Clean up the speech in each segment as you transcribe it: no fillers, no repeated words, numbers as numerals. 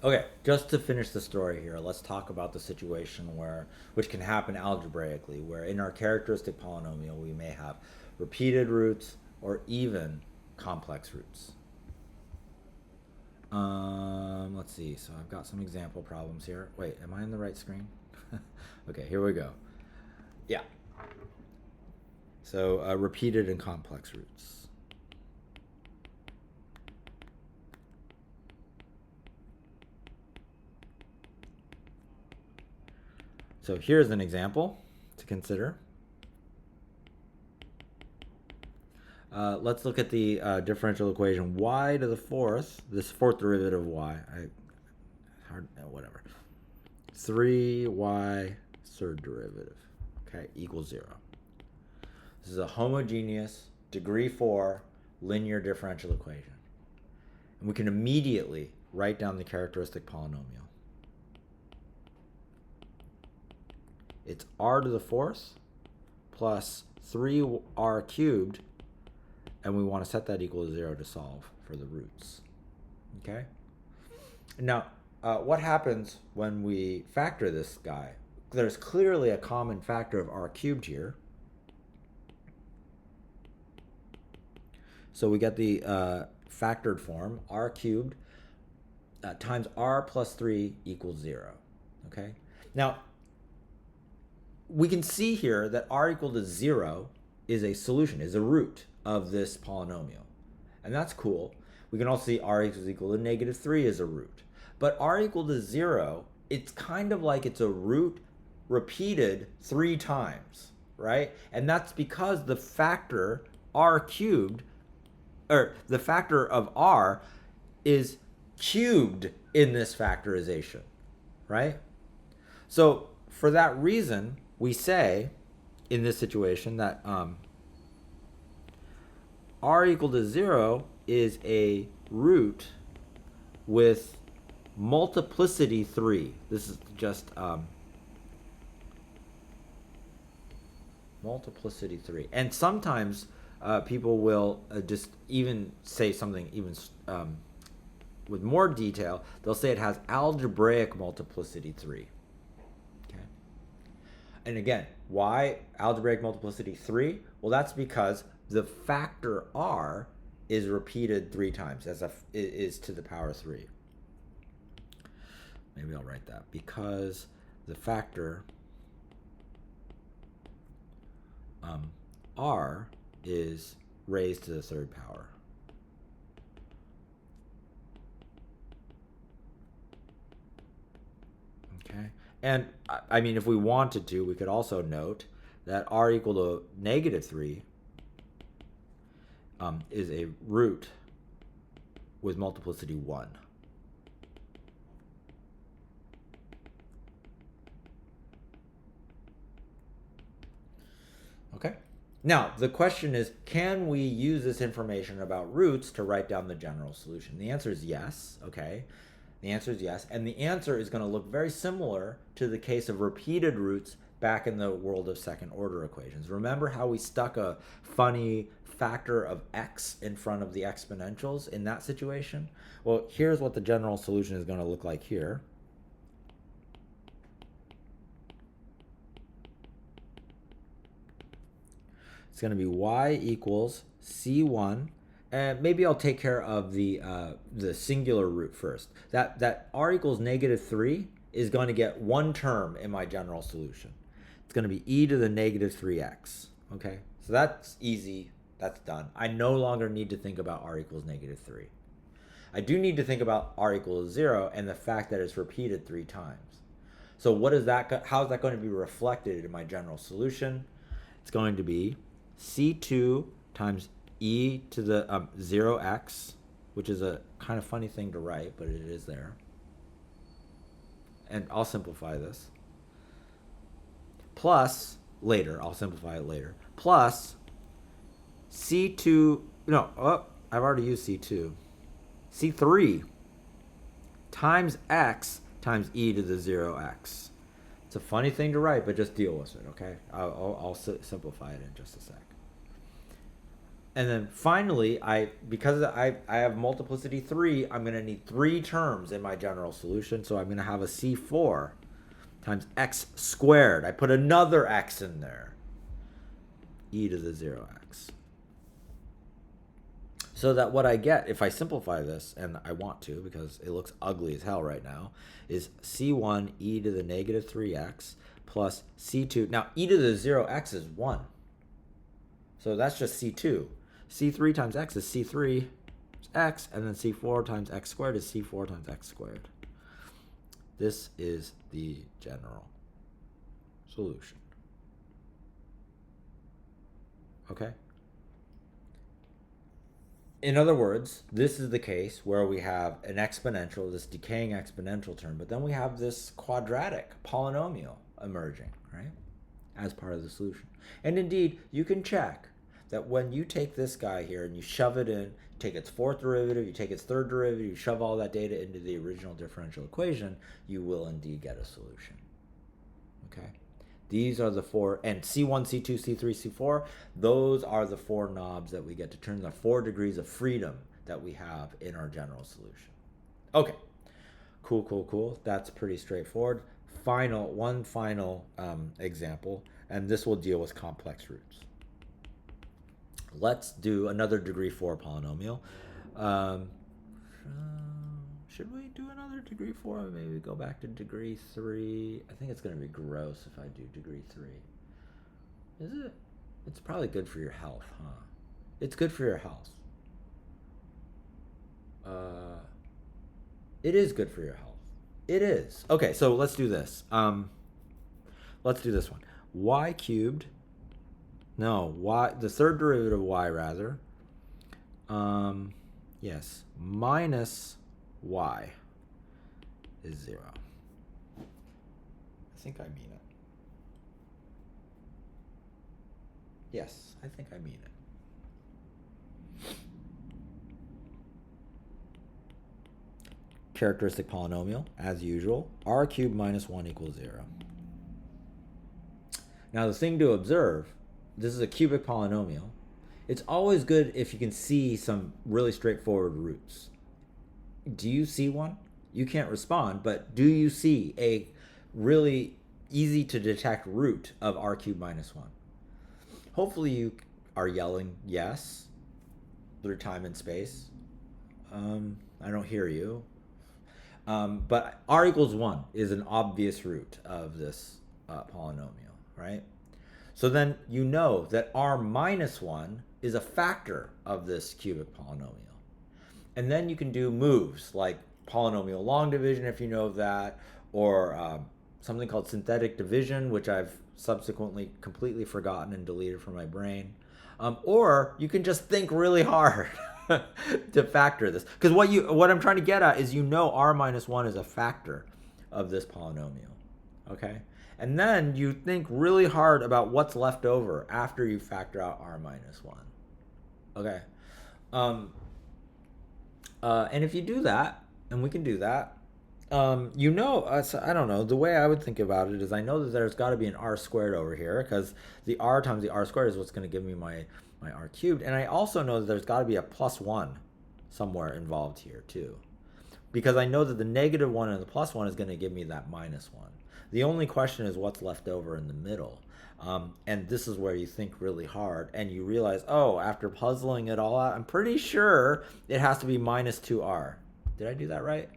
Okay, just to finish the story here, let's talk about the situation which can happen algebraically, where in our characteristic polynomial we may have repeated roots or even complex roots. Let's see. So I've got some example problems here. Wait, am I on the right screen? Okay, here we go. Yeah. So repeated and complex roots. So here's an example to consider. Let's look at the differential equation y to the fourth, this fourth derivative of y. Whatever. 3y third derivative, okay, equals 0. This is a homogeneous, degree 4 linear differential equation. And we can immediately write down the characteristic polynomial. It's r to the fourth plus 3r cubed, and we want to set that equal to 0 to solve for the roots. Okay? Now, what happens when we factor this guy? There's clearly a common factor of r cubed here. So we get the factored form, r cubed times r plus 3 equals 0. Okay? Now, we can see here that r equal to 0 is a solution, is a root of this polynomial. And that's cool. We can also see r is equal to negative 3 is a root. But r equal to 0, it's kind of like it's a root repeated 3 times, right? And that's because the factor r cubed, or the factor of r, is cubed in this factorization, right? So for that reason, we say in this situation that r equal to 0 is a root with multiplicity 3. This is just multiplicity 3. And sometimes people will just even say something even with more detail. They'll say it has algebraic multiplicity 3. Okay. And again, why algebraic multiplicity 3? Well, that's because the factor r is repeated 3 times, is to the power 3. Maybe I'll write that. Because the factor r is raised to the third power. Okay. And I mean, if we wanted to, we could also note that r equal to negative 3 is a root with multiplicity 1. Okay. Now, the question is, can we use this information about roots to write down the general solution? The answer is yes, okay? The answer is yes, and the answer is going to look very similar to the case of repeated roots back in the world of second order equations. Remember how we stuck a funny factor of x in front of the exponentials in that situation? Well, here's what the general solution is going to look like here. It's going to be y equals c1, and maybe I'll take care of the singular root first. That r equals negative 3 is going to get one term in my general solution. It's going to be e to the negative 3x. Okay, so that's easy. That's done. I no longer need to think about r equals negative 3. I do need to think about r equals 0 and the fact that it's repeated 3 times. So what is that? How is that going to be reflected in my general solution? It's going to be c2 times e to the 0x, which is a kind of funny thing to write, but it is there. And I'll simplify this. Plus, later, I'll simplify it later. Plus c2, no, I've already used c2. c3 times x times e to the 0x. It's a funny thing to write, but just deal with it, okay? I'll simplify it in just a sec. And then finally, because I have multiplicity 3, I'm going to need 3 terms in my general solution. So I'm going to have a C4 times x squared. I put another x in there. E to the 0x. So that what I get, if I simplify this, and I want to because it looks ugly as hell right now, is C1 e to the negative 3x plus C2. Now, e to the 0x is 1. So that's just C2. C3 times x is C3 x, and then C4 times x squared is C4 times x squared. This is the general solution. Okay? In other words, this is the case where we have an exponential, this decaying exponential term, but then we have this quadratic polynomial emerging, right, as part of the solution. And indeed, you can check that when you take this guy here and you shove it in, take its fourth derivative, you take its third derivative, you shove all that data into the original differential equation, you will indeed get a solution. Okay? These are the 4, and C1, C2, C3, C4, those are the 4 knobs that we get to turn, the 4 degrees of freedom that we have in our general solution. Okay, cool. That's pretty straightforward. One final example, and this will deal with complex roots. Let's do another degree 4 polynomial. Should we do another degree 4? Maybe go back to degree 3. I think it's going to be gross if I do degree 3. Is it? It's probably good for your health, huh? It's good for your health. It is good for your health. It is. Okay, so let's do this. Let's do this one. Y cubed. No, y. The third derivative of y, rather. Yes. Minus y is 0. I think I mean it. Yes, I think I mean it. Characteristic polynomial, as usual. R cubed minus 1 equals 0. Now the thing to observe, this is a cubic polynomial. It's always good if you can see some really straightforward roots. Do you see one? You can't respond, but do you see a really easy to detect root of r cubed minus 1? Hopefully you are yelling yes through time and space. I don't hear you. But r equals 1 is an obvious root of this polynomial, right? So then you know that r minus 1 is a factor of this cubic polynomial. And then you can do moves like polynomial long division, if you know that, or something called synthetic division, which I've subsequently completely forgotten and deleted from my brain. Or you can just think really hard to factor this. Because what I'm trying to get at is r minus 1 is a factor of this polynomial. Okay? And then you think really hard about what's left over after you factor out r minus 1. Okay? And if you do that, and we can do that, I don't know, the way I would think about it is I know that there's got to be an r squared over here, because the r times the r squared is what's going to give me my r cubed. And I also know that there's got to be a plus 1 somewhere involved here too, because I know that the negative 1 and the plus 1 is going to give me that minus 1. The only question is what's left over in the middle. And this is where you think really hard and you realize, oh, after puzzling it all out, I'm pretty sure it has to be minus 2r. Did I do that right?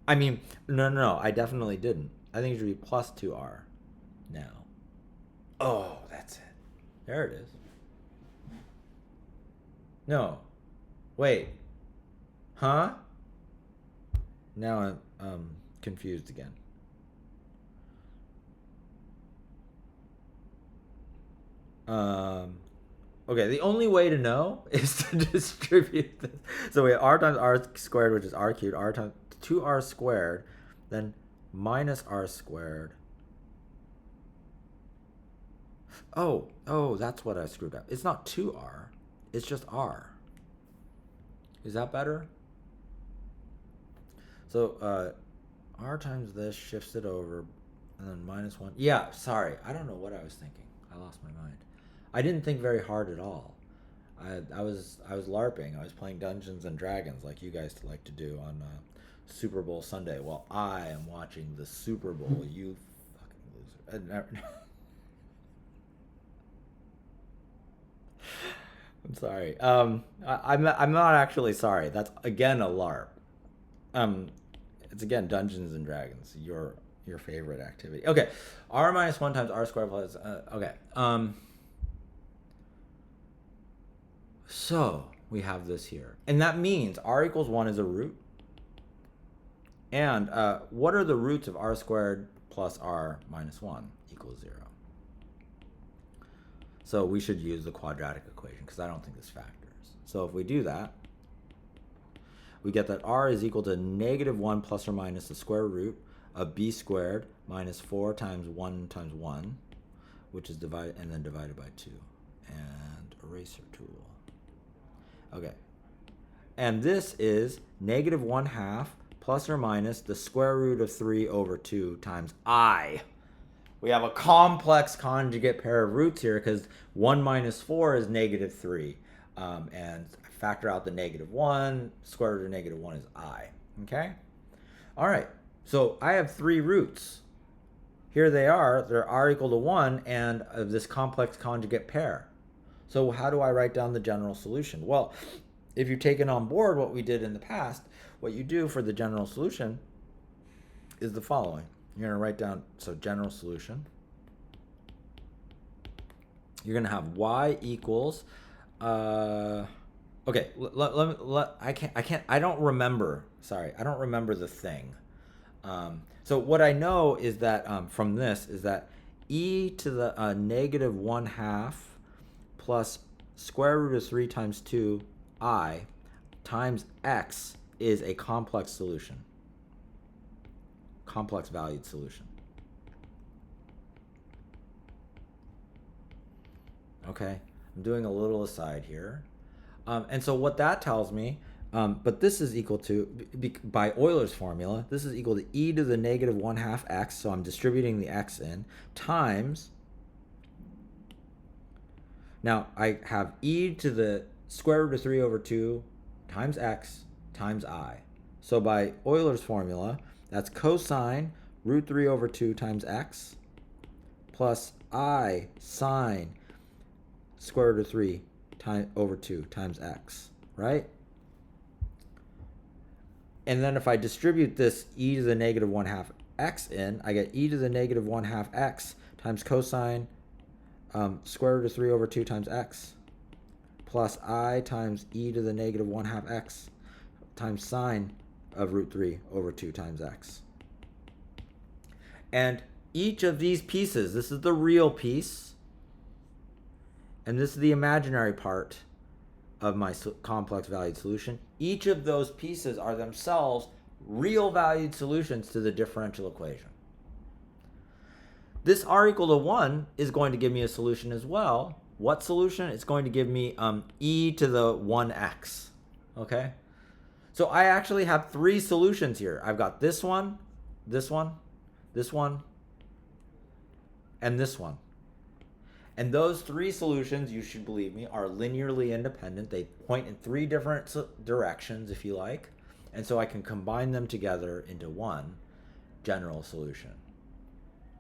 I mean, no, I definitely didn't. I think it should be plus 2r now. Oh, that's it. There it is. No. Wait. Huh? Now I'm confused again. Okay, the only way to know is to distribute this. So we have r times r squared, which is r cubed, r times 2r squared, then minus r squared. Oh, that's what I screwed up. It's not 2r, it's just r. Is that better? So r times this shifts it over, and then minus 1. Yeah, sorry, I don't know what I was thinking. I lost my mind. I didn't think very hard at all. I was LARPing. I was playing Dungeons and Dragons like you guys like to do on Super Bowl Sunday while I am watching the Super Bowl. You fucking loser. I'm sorry. I'm not actually sorry. That's again a LARP. It's again Dungeons and Dragons. Your favorite activity. Okay, r minus 1 times r squared plus. Okay. So we have this here, and that means r equals 1 is a root. And what are the roots of r squared plus r minus 1 equals 0? So we should use the quadratic equation because I don't think this factors. So if we do that, we get that r is equal to negative 1 plus or minus the square root of b squared minus 4 times 1, which is divided and then divided by 2. And eraser tool. Okay. And this is negative 1/2 plus or minus the square root of 3 over 2 times I. We have a complex conjugate pair of roots here because 1 minus 4 is negative 3. And factor out the negative 1, square root of negative 1 is I. Okay? All right. So I have 3 roots. Here they are. They're r equal to 1 and of this complex conjugate pair. So how do I write down the general solution? Well, if you've taken on board what we did in the past, what you do for the general solution is the following. You're going to write down, so general solution. You're going to have y equals, okay, I don't remember the thing. So what I know is that from this is that e to the negative 1/2 plus square root of 3 times 2 I times x is a complex solution. Complex valued solution. Okay, I'm doing a little aside here. And so what that tells me, but this is equal to, by Euler's formula, this is equal to e to the negative 1/2 x, so I'm distributing the x in, times, now I have e to the square root of 3 over 2 times x times I. So by Euler's formula, that's cosine root 3 over 2 times x plus I sine square root of 3 over 2 times x, right? And then if I distribute this e to the negative 1/2 x in, I get e to the negative 1/2 x times cosine square root of 3 over 2 times x plus I times e to the negative 1/2 x times sine of root 3 over 2 times x. And each of these pieces, this is the real piece, and this is the imaginary part of my complex valued solution. Each of those pieces are themselves real valued solutions to the differential equation. This r equal to 1 is going to give me a solution as well. What solution? It's going to give me e to the 1x. Okay? So I actually have 3 solutions here. I've got this one, this one, this one, and this one. And those 3 solutions, you should believe me, are linearly independent. They point in 3 different directions, if you like. And so I can combine them together into one general solution.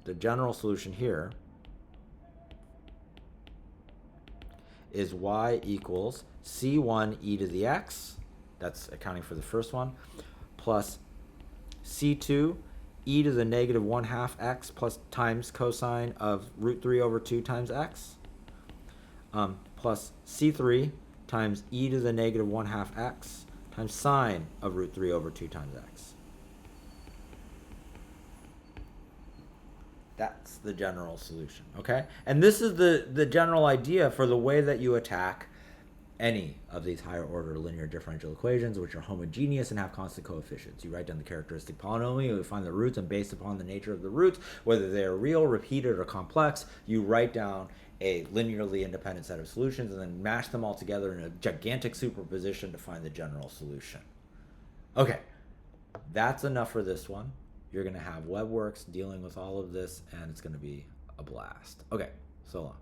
The general solution here is y equals c1 e to the x, that's accounting for the first one, plus c2 e to the negative 1/2 x plus times cosine of root 3 over 2 times x, plus c3 times e to the negative 1/2 x times sine of root 3 over 2 times x. That's the general solution, okay? And this is the general idea for the way that you attack any of these higher order linear differential equations, which are homogeneous and have constant coefficients. You write down the characteristic polynomial, you find the roots, and based upon the nature of the roots, whether they are real, repeated, or complex, you write down a linearly independent set of solutions and then mash them all together in a gigantic superposition to find the general solution. Okay, that's enough for this one. You're going to have WebWorks dealing with all of this, and it's going to be a blast. Okay, so long.